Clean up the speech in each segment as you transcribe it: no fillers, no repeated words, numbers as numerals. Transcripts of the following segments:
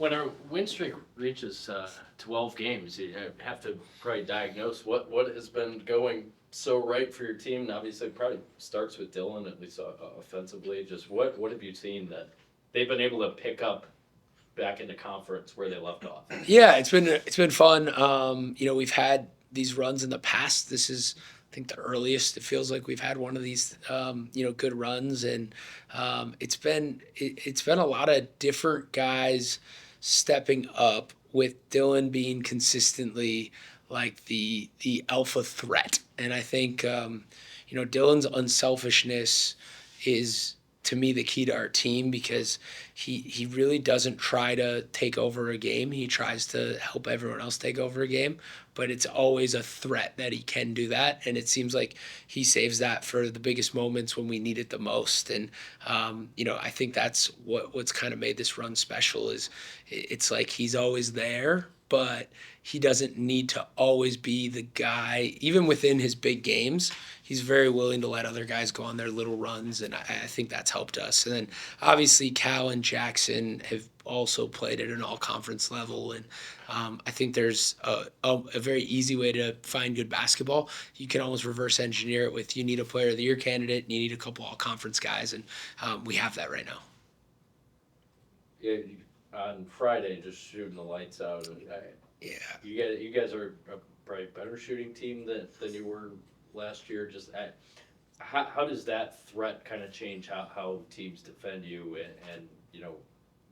When our win streak reaches 12 games, you have to probably diagnose what has been going so right for your team. And obviously, it probably starts with Dylan, at least offensively. Just what have you seen that they've been able to pick up back into conference where they left off? Yeah, it's been fun. We've had these runs in the past. This is, I think, the earliest it feels like we've had one of these, good runs, and it's been a lot of different guys stepping up, with Dylan being consistently like the alpha threat, and I think Dylan's unselfishness is, to me, the key to our team, because he really doesn't try to take over a game. He tries to help everyone else take over a game, but it's always a threat that he can do that. And it seems like he saves that for the biggest moments when we need it the most. And I think that's what's kind of made this run special. Is it's like he's always there, but he doesn't need to always be the guy. Even within his big games, he's very willing to let other guys go on their little runs, and I think that's helped us. And then obviously Cal and Jackson have also played at an all-conference level, and I think there's a very easy way to find good basketball. You can almost reverse engineer it with, you need a player of the year candidate, and you need a couple all-conference guys, and we have that right now. Yeah, on Friday, just shooting the lights out. Yeah. You guys are a probably better shooting team than you were last year. Just how does that threat kind of change how teams defend you and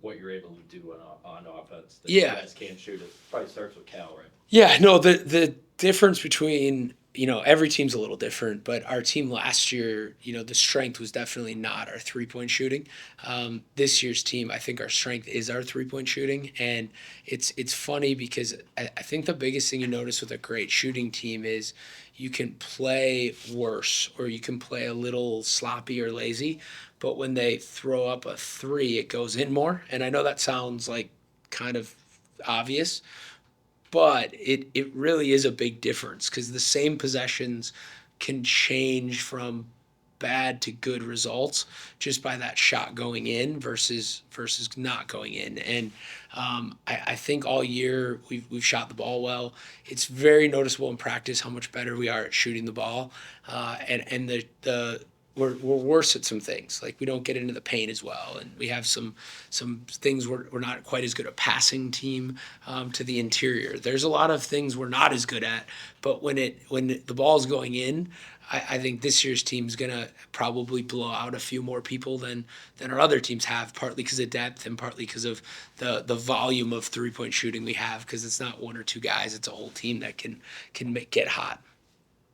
what you're able to do on offense that you Yeah. guys can't shoot? It probably starts with Cal, right? Yeah, no, the difference between, every team's a little different, but our team last year, the strength was definitely not our 3 point shooting. This year's team, I think our strength is our 3 point shooting, and it's funny because I think the biggest thing you notice with a great shooting team is you can play worse, or you can play a little sloppy or lazy, but when they throw up a three, it goes in more. And I know that sounds like kind of obvious, but it really is a big difference, because the same possessions can change from bad to good results just by that shot going in versus not going in. And I think all year we've shot the ball well. It's very noticeable in practice how much better we are at shooting the ball, and the we're worse at some things. Like, we don't get into the paint as well, and we have some things we're not quite as good at passing team to the interior. There's a lot of things we're not as good at, but when the ball's going in, I think this year's team's gonna probably blow out a few more people than our other teams have, partly because of depth and partly because of the volume of 3 point shooting we have. Because it's not one or two guys; it's a whole team that get hot.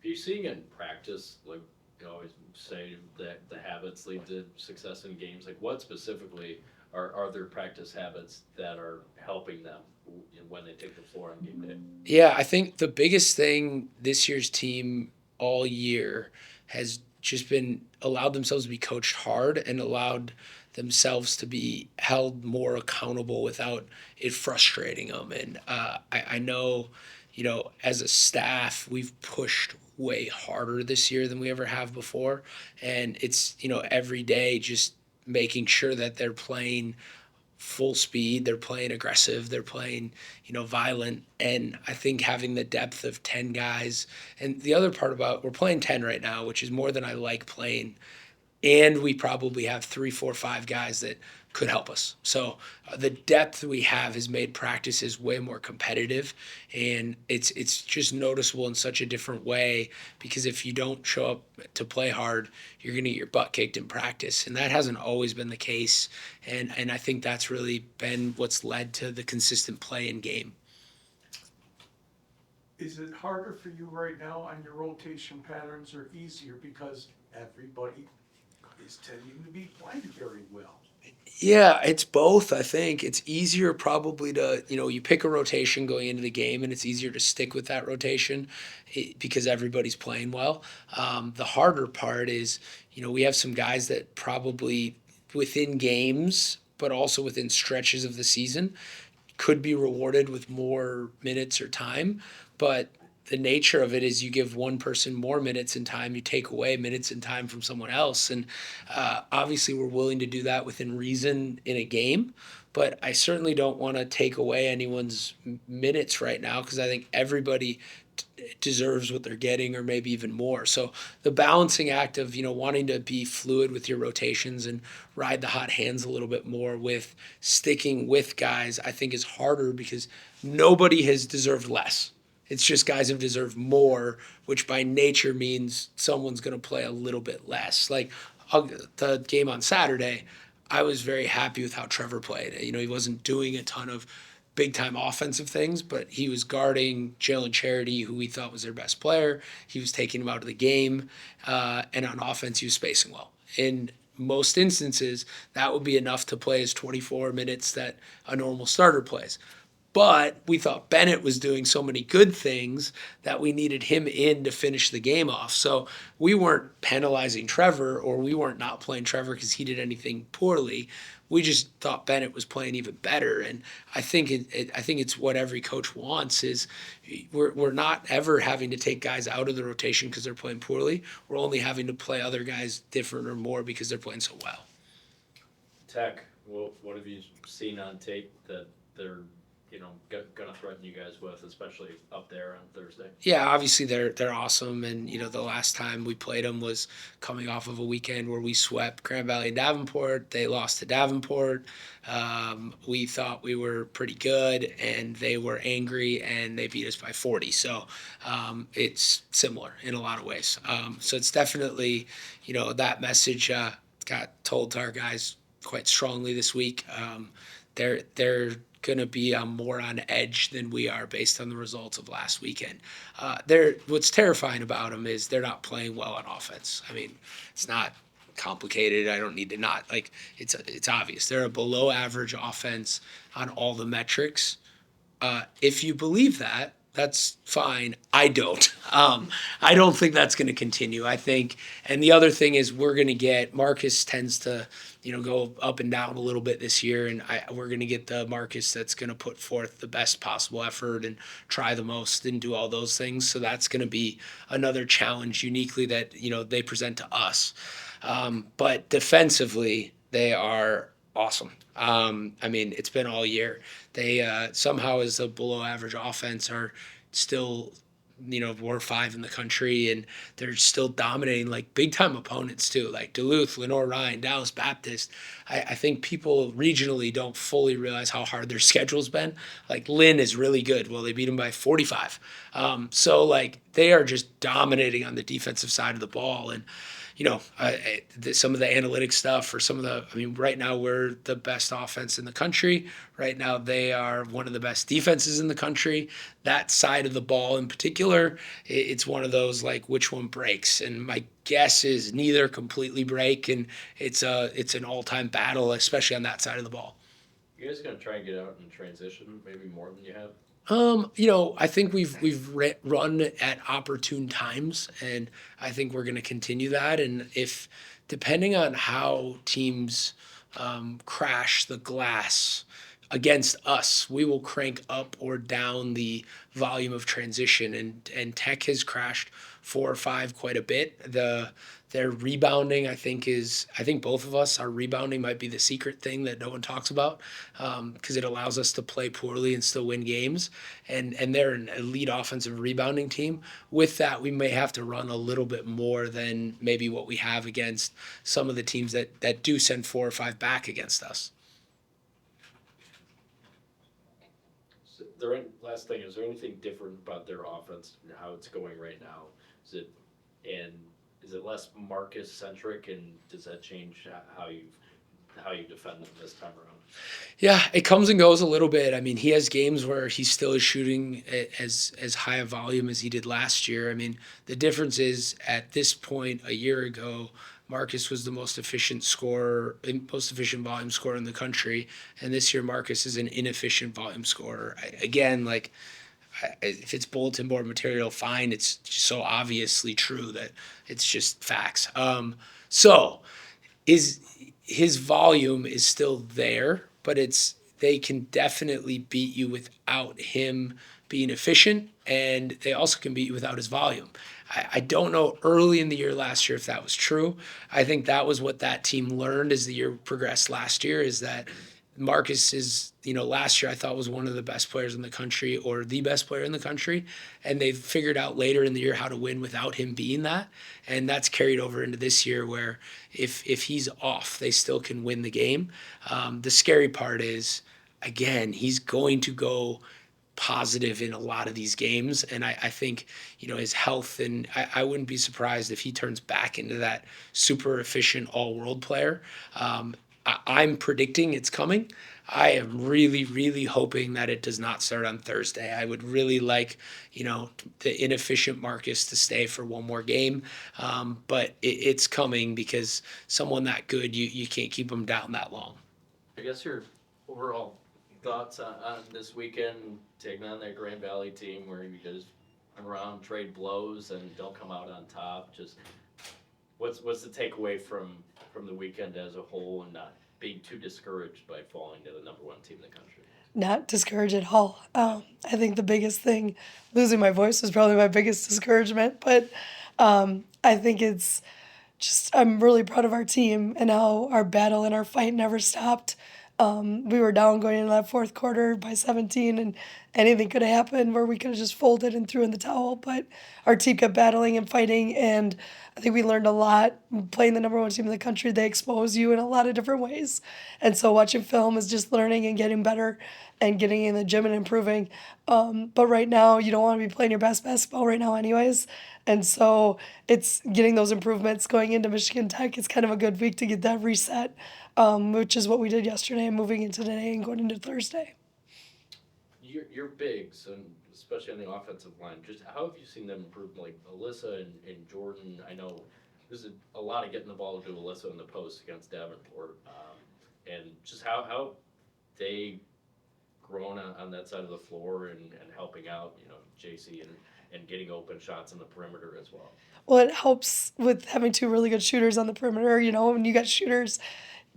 Are you seeing in practice, like you always say, that the habits lead to success in games? Like, what specifically are their practice habits that are helping them when they take the floor on game day? Yeah, I think the biggest thing this year's team all year has just been allowed themselves to be coached hard, and allowed themselves to be held more accountable without it frustrating them. And I know, as a staff, we've pushed way harder this year than we ever have before. And it's, every day just making sure that they're playing full speed, they're playing aggressive, they're playing, violent. And I think having the depth of 10 guys, and the other part about, we're playing 10 right now, which is more than I like playing, and we probably have three, four, five guys that could help us. So the depth we have has made practices way more competitive, and it's just noticeable in such a different way, because if you don't show up to play hard, you're going to get your butt kicked in practice, and that hasn't always been the case. And I think that's really been what's led to the consistent play in game. Is it harder for you right now on your rotation patterns, or easier because everybody is tending to be playing very well? Yeah, it's both. I think it's easier probably to, you pick a rotation going into the game, and it's easier to stick with that rotation, because everybody's playing well. The harder part is, we have some guys that probably within games, but also within stretches of the season, could be rewarded with more minutes or time. But the nature of it is, you give one person more minutes and time, you take away minutes and time from someone else. And obviously, we're willing to do that within reason in a game. but I certainly don't want to take away anyone's minutes right now because I think everybody deserves what they're getting or maybe even more. So the balancing act of, wanting to be fluid with your rotations and ride the hot hands a little bit more with sticking with guys, I think is harder because nobody has deserved less. It's just guys have deserved more, which by nature means someone's going to play a little bit less. Like the game on Saturday, I was very happy with how Trevor played. He wasn't doing a ton of big time offensive things, but he was guarding Jalen Charity, who we thought was their best player. He was taking him out of the game, and on offense, he was spacing well. In most instances, that would be enough to play his 24 minutes that a normal starter plays. But we thought Bennett was doing so many good things that we needed him in to finish the game off. So we weren't penalizing Trevor or we weren't not playing Trevor because he did anything poorly. We just thought Bennett was playing even better. And I think I think it's what every coach wants is we're not ever having to take guys out of the rotation because they're playing poorly. We're only having to play other guys different or more because they're playing so well. Tech, what have you seen on tape that they're going to threaten you guys with, especially up there on Thursday? Yeah, obviously they're awesome, and the last time we played them was coming off of a weekend where we swept Grand Valley and Davenport. They lost to Davenport. We thought we were pretty good, and they were angry, and they beat us by 40. So it's similar in a lot of ways. So it's definitely that message got told to our guys quite strongly this week. They're going to be more on edge than we are based on the results of last weekend. What's terrifying about them is they're not playing well on offense. I mean, it's not complicated. I don't need to not like it's obvious. They're a below average offense on all the metrics. If you believe that, that's fine. I don't. I don't think that's going to continue. I think, and the other thing is we're going to get Marcus tends to, go up and down a little bit this year, and we're going to get the Marcus that's going to put forth the best possible effort and try the most and do all those things. So that's going to be another challenge uniquely that they present to us. But defensively, they are awesome. I mean, it's been all year. They somehow, as a below average offense, are still, we're 5 in the country, and they're still dominating like big time opponents too, like Duluth, Lenore Ryan, Dallas Baptist. I think people regionally don't fully realize how hard their schedule's been. Like Lynn is really good. Well, they beat them by 45. So like they are just dominating on the defensive side of the ball, and some of the analytics stuff or right now we're the best offense in the country. Right now they are one of the best defenses in the country. That side of the ball in particular, it's one of those like which one breaks. And my guess is neither completely break, and it's an all-time battle, especially on that side of the ball. You guys going to try and get out and transition maybe more than you have? I think we've run at opportune times, and I think we're going to continue that. And if depending on how teams crash the glass against us, we will crank up or down the volume of transition. And Tech has crashed 4 or 5 quite a bit. Their rebounding, I think both of us, our rebounding might be the secret thing that no one talks about because it allows us to play poorly and still win games. And they're an elite offensive rebounding team. With that, we may have to run a little bit more than maybe what we have against some of the teams that do send 4 or 5 back against us. Last thing, is there anything different about their offense and how it's going right now? Is it less Marcus centric, and does that change how you defend them this time around? Yeah, it comes and goes a little bit. I mean, he has games where he still is shooting as high a volume as he did last year. I mean, the difference is at this point a year ago, Marcus was the most efficient volume scorer in the country, and this year Marcus is an inefficient volume scorer. If it's bulletin board material, fine. It's just so obviously true that it's just facts. So his volume is still there, but they can definitely beat you without him being efficient, and they also can beat you without his volume. I don't know early in the year last year if that was true. I think that was what that team learned as the year progressed last year, is that Marcus is, last year I thought was one of the best players in the country or the best player in the country. And they've figured out later in the year how to win without him being that. And that's carried over into this year where if he's off, they still can win the game. The scary part is, again, he's going to go positive in a lot of these games. And I think, his health, and I wouldn't be surprised if he turns back into that super efficient all world player. I'm predicting it's coming. I am really, really hoping that it does not start on Thursday. I would really like, the inefficient Marcus to stay for one more game. But it's coming because someone that good, you can't keep them down that long. I guess your overall thoughts on this weekend taking on that Grand Valley team where you guys around trade blows and don't come out on top. Just what's the takeaway from the weekend as a whole, and not being too discouraged by falling to the number one team in the country? Not discouraged at all. I think the biggest thing, losing my voice was probably my biggest discouragement, but I think it's just, I'm really proud of our team and how our battle and our fight never stopped. We were down going into that fourth quarter by 17, and anything could have happened where we could have just folded and threw in the towel. But our team kept battling and fighting, and I think we learned a lot. Playing the number one team in the country, they expose you in a lot of different ways. And so watching film is just learning and getting better and getting in the gym and improving. But right now, you don't want to be playing your best basketball right now, anyways. And so it's getting those improvements going into Michigan Tech. It's kind of a good week to get that reset, which is what we did yesterday, and moving into today and going into Thursday. Your bigs, and especially on the offensive line, just how have you seen them improve? Like Alyssa and Jordan, I know there's a lot of getting the ball to Alyssa in the post against Davenport, and just how they grown on that side of the floor and helping out, JC and getting open shots on the perimeter as well. Well, it helps with having two really good shooters on the perimeter. When you got shooters,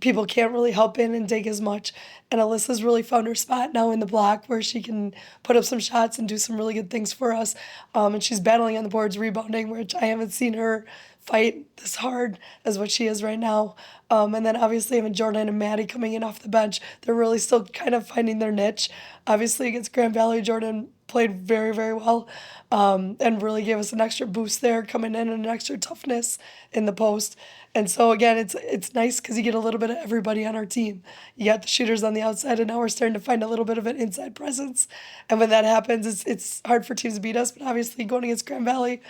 people can't really help in and dig as much. And Alyssa's really found her spot now in the block where she can put up some shots and do some really good things for us. And she's battling on the boards, rebounding, which I haven't seen her fight this hard as what she is right now. And then obviously having Jordan and Maddie coming in off the bench, they're really still kind of finding their niche. Obviously against Grand Valley, Jordan played very, very well, and really gave us an extra boost there coming in and an extra toughness in the post. And so again, it's nice because you get a little bit of everybody on our team. You got the shooters on the outside, and now we're starting to find a little bit of an inside presence. And when that happens, it's hard for teams to beat us. But obviously, going against Grand Valley,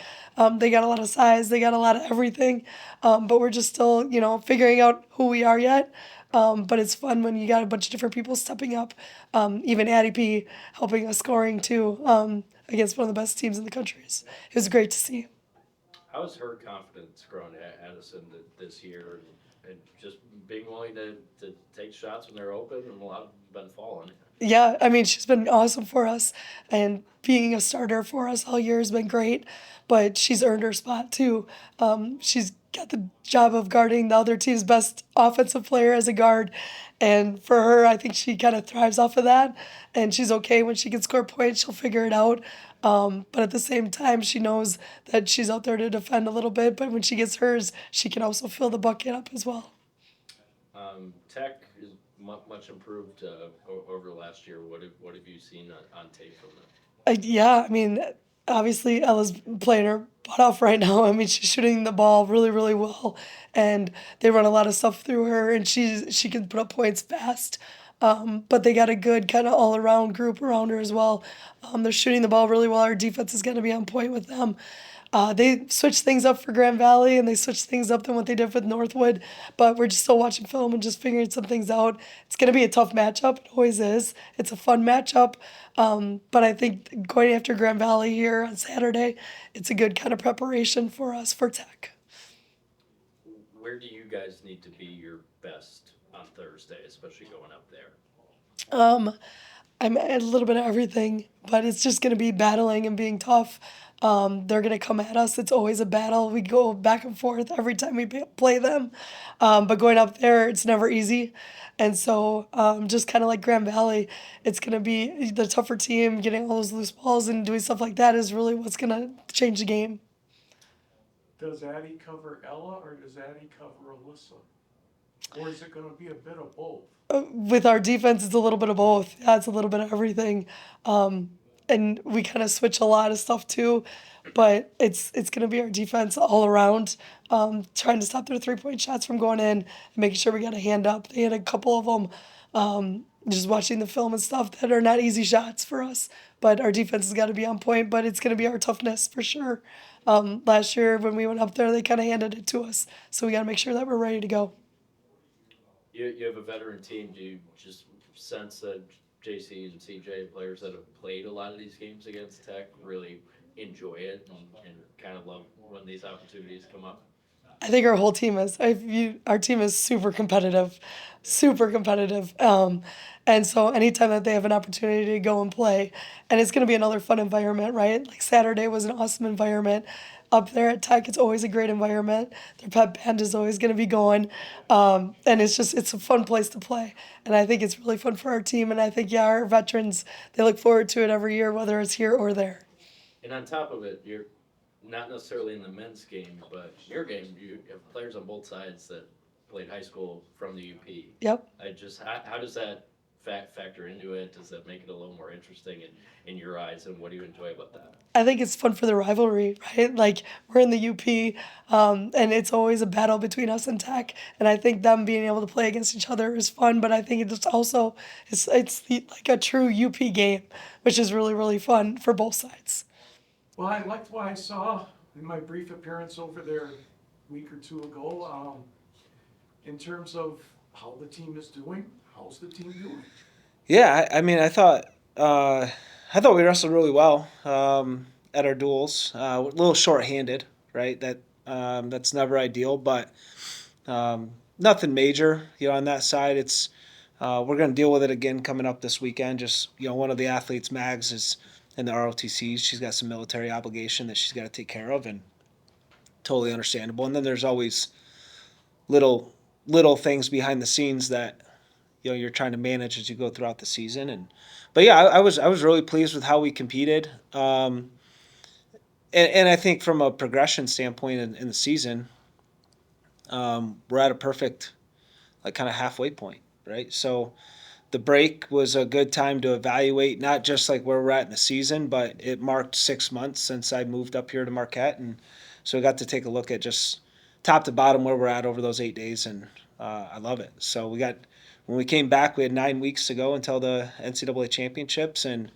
they got a lot of size, they got a lot of everything. But we're just still, figuring out who we are yet. But it's fun when you got a bunch of different people stepping up. Even Addie P helping us scoring too, against one of the best teams in the country. It was great to see. How's her confidence grown, Addison, this year, and just being willing to take shots when they're open, and a lot of them have been falling? Yeah, I mean, she's been awesome for us, and being a starter for us all year has been great, but she's earned her spot too. She's got the job of guarding the other team's best offensive player as a guard, and for her, I think she kind of thrives off of that, and she's okay when she can score points, she'll figure it out. But at the same time, she knows that she's out there to defend a little bit, but when she gets hers, she can also fill the bucket up as well. Tech is much improved over the last year. What have you seen on tape from them? Yeah, I mean, obviously Ella's playing her butt off right now. I mean, she's shooting the ball really, really well, and they run a lot of stuff through her, and she can put up points fast. But they got a good kind of all around group around her as well. They're shooting the ball really well. Our defense is going to be on point with them. They switched things up for Grand Valley, and they switched things up than what they did with Northwood. But we're just still watching film and just figuring some things out. It's going to be a tough matchup. It always is. It's a fun matchup. But I think going after Grand Valley here on Saturday, it's a good kind of preparation for us for Tech. Where do you guys need to be your best on Thursday, especially going up there? I'm at a little bit of everything, but it's just going to be battling and being tough. They're going to come at us. It's always a battle. We go back and forth every time we play them. But going up there, it's never easy. And so, just kind of like Grand Valley, it's going to be the tougher team. Getting all those loose balls and doing stuff like that is really what's going to change the game. Does Addie cover Ella or does Addie cover Alyssa? Or is it gonna be a bit of both? With our defense, it's a little bit of both. Yeah, it's a little bit of everything. And we kind of switch a lot of stuff too, but it's going to be our defense all around, trying to stop their 3 point shots from going in and making sure we got a hand up. They had a couple of them, just watching the film and stuff that are not easy shots for us, but our defense has got to be on point. But it's going to be our toughness for sure. Last year when we went up there, they kind of handed it to us, so we got to make sure that we're ready to go. You have a veteran team. Do you just sense that JC and CJ, players that have played a lot of these games against Tech, really enjoy it and kind of love when these opportunities come up? I think our whole team is. Our team is super competitive, super competitive. And so anytime that they have an opportunity to go and play, and it's going to be another fun environment, right? Like Saturday was an awesome environment. Up there at Tech, it's always a great environment. Their pep band is always going to be going, and it's a fun place to play. And I think it's really fun for our team. And I think our veterans they look forward to it every year, whether it's here or there. And on top of it, you're not necessarily in the men's game, but your game, you have players on both sides that played high school from the UP. Yep. How does that factor into it? Does that make it a little more interesting in your eyes, and what do you enjoy about that? I think it's fun for the rivalry, right? Like we're in the UP, and it's always a battle between us and Tech. And I think them being able to play against each other is fun. But I think it's also like a true UP game, which is really really fun for both sides. Well, I liked what I saw in my brief appearance over there a week or two ago, in terms of how the team is doing. How's the team doing? Yeah, I mean, I thought we wrestled really well at our duels. A little short-handed, right? That's never ideal, but nothing major. On that side, it's we're going to deal with it again coming up this weekend. Just one of the athletes, Mags, is in the ROTCs. She's got some military obligation that she's got to take care of, and totally understandable. And then there's always little things behind the scenes that you're trying to manage as you go throughout the season. But yeah, I was really pleased with how we competed. And I think from a progression standpoint in the season, we're at a perfect like kind of halfway point, right? So the break was a good time to evaluate not just like where we're at in the season, but it marked 6 months since I moved up here to Marquette, and so I got to take a look at just top to bottom where we're at over those 8 days, and I love it. So when we came back, we had 9 weeks to go until the NCAA championships, and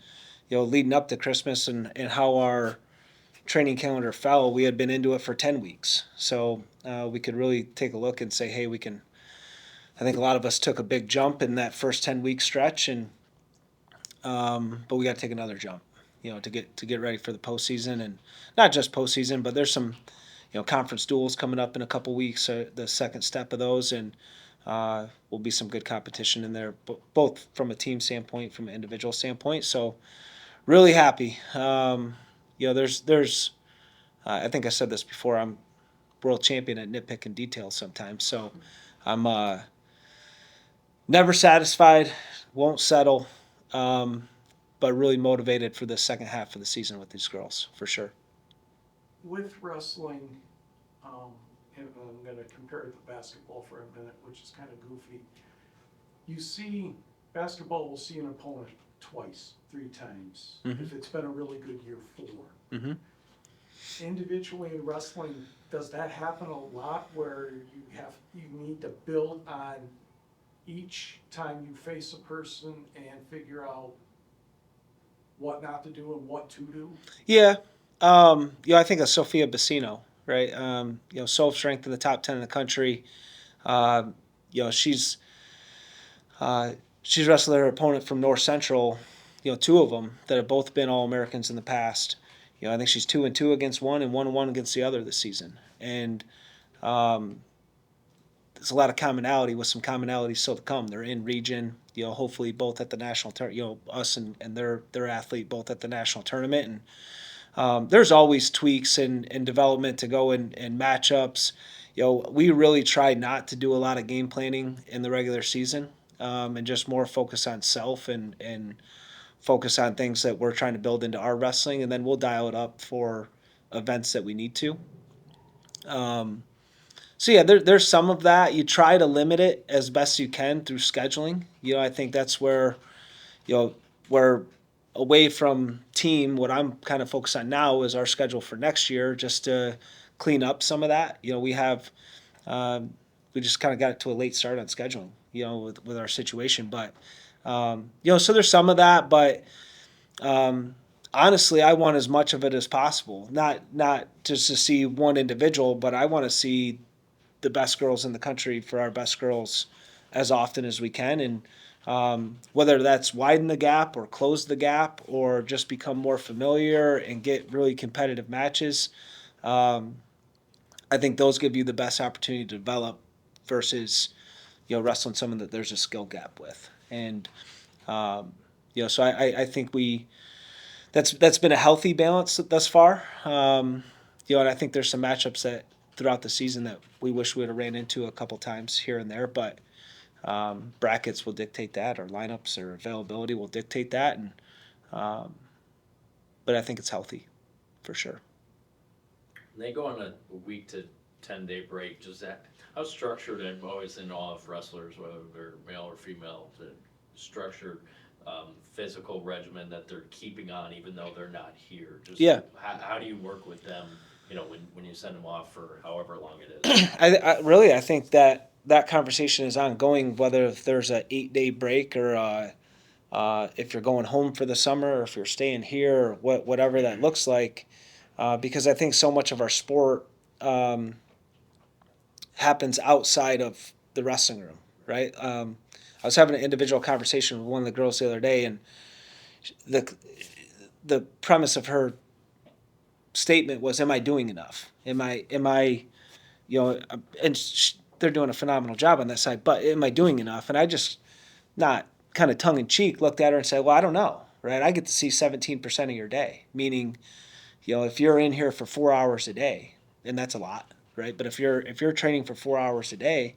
leading up to Christmas and how our training calendar fell, we had been into it for 10 weeks. So we could really take a look and say, hey, we can. I think a lot of us took a big jump in that first 10-week stretch, and but we got to take another jump, to get ready for the postseason, and not just postseason, but there's some, conference duels coming up in a couple weeks, the second step of those, and will be some good competition in there, both from a team standpoint, from an individual standpoint. So really happy. There's I think I said this before. I'm world champion at nitpicking details sometimes. So I'm never satisfied, won't settle, but really motivated for the second half of the season with these girls for sure. With wrestling, and I'm going to compare it to basketball for a minute, which is kind of goofy. You see, basketball will see an opponent twice, 3 times, if it's been a really good year, 4. Mm-hmm. Individually in wrestling, does that happen a lot where you need to build on each time you face a person and figure out what not to do and what to do? Yeah. I think of Sophia Bassino, right? Soul strength in the top 10 in the country. She's wrestled her opponent from North Central, 2 of them that have both been All-Americans in the past. I think she's 2-2 against one and 1-1 against the other this season. And there's a lot of commonality with some commonalities still to come. They're in region, hopefully both at the national tournament, us and their athlete both at the national tournament. And there's always tweaks and development to go in matchups. We really try not to do a lot of game planning in the regular season, and just more focus on self and focus on things that we're trying to build into our wrestling, and then we'll dial it up for events that we need to. So yeah, there's some of that. You try to limit it as best you can through scheduling. I think that's where, we're away from team. What I'm kind of focused on now is our schedule for next year, just to clean up some of that. Um, we just kind of got it to a late start on scheduling, with our situation. But, so there's some of that, but um, honestly, I want as much of it as possible. Not just to see one individual, but I want to see the best girls in the country for our best girls as often as we can. And whether that's widen the gap or close the gap or just become more familiar and get really competitive matches, um, I think those give you the best opportunity to develop versus wrestling someone that there's a skill gap with. And so I think that's been a healthy balance thus far. And I think there's some matchups that throughout the season that we wish we would have ran into a couple times here and there, but brackets will dictate that, or lineups or availability will dictate that, and but I think it's healthy for sure. They go on a week to 10-day break. Just that, how structured, I'm always in awe of wrestlers, whether they're male or female, the structured physical regimen that they're keeping on even though they're not here. Just Yeah. how do you work with them, when you send them off for however long it is? I think that conversation is ongoing, whether if there's a 8-day break or if you're going home for the summer or if you're staying here or whatever that looks like, because I think so much of our sport happens outside of the wrestling room, right? I was having an individual conversation with one of the girls the other day, and the the premise of her statement was, "Am I doing enough? Am I and they're doing a phenomenal job on that side, but am I doing enough?" And I just, not kind of tongue in cheek, looked at her and said, "Well, I don't know, right? I get to see 17% of your day, meaning, if you're in here for 4 hours a day, and that's a lot, right? But if you're training for 4 hours a day,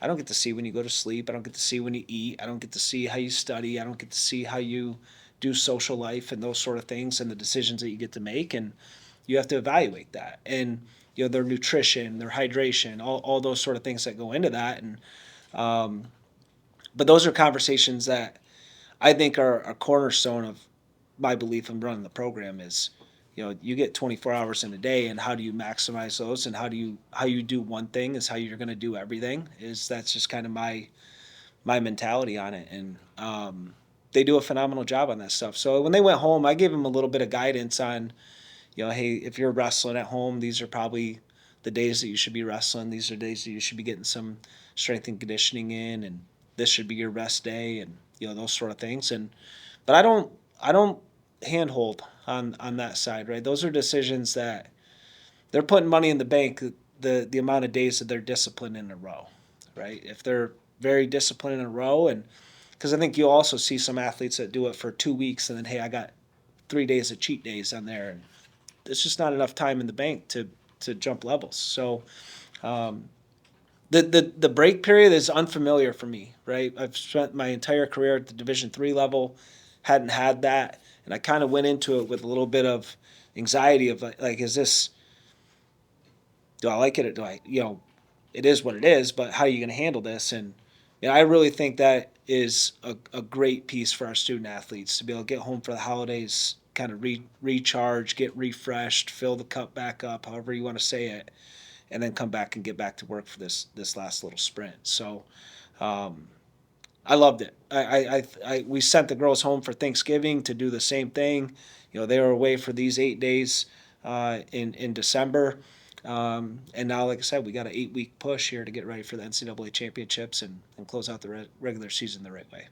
I don't get to see when you go to sleep. I don't get to see when you eat. I don't get to see how you study. I don't get to see how you do social life and those sort of things and the decisions that you get to make. And you have to evaluate that. And their nutrition, their hydration, all those sort of things that go into that. And but those are conversations that I think are a cornerstone of my belief in running the program is, you get 24 hours in a day, and how do you maximize those, and how you do one thing is how you're going to do everything. That's just kind of my mentality on it. And they do a phenomenal job on that stuff. So when they went home, I gave them a little bit of guidance on, hey, if you're wrestling at home, these are probably the days that you should be wrestling. These are days that you should be getting some strength and conditioning in, and this should be your rest day, and those sort of things. And but I don't handhold on that side, right? Those are decisions that they're putting money in the bank. The amount of days that they're disciplined in a row, right? If they're very disciplined in a row, and because I think you'll also see some athletes that do it for 2 weeks and then, hey, I got 3 days of cheat days on there, and it's just not enough time in the bank to jump levels. So the break period is unfamiliar for me, right? I've spent my entire career at the Division III level, hadn't had that, and I kind of went into it with a little bit of anxiety of like, is this, do I like it, or do I, it is what it is, but how are you going to handle this? And I really think that is a great piece for our student athletes to be able to get home for the holidays, kind of recharge, get refreshed, fill the cup back up, however you want to say it, and then come back and get back to work for this last little sprint. So I loved it. We sent the girls home for Thanksgiving to do the same thing. They were away for these 8 days in December. And now, like I said, we got an 8-week push here to get ready for the NCAA championships and close out the regular season the right way.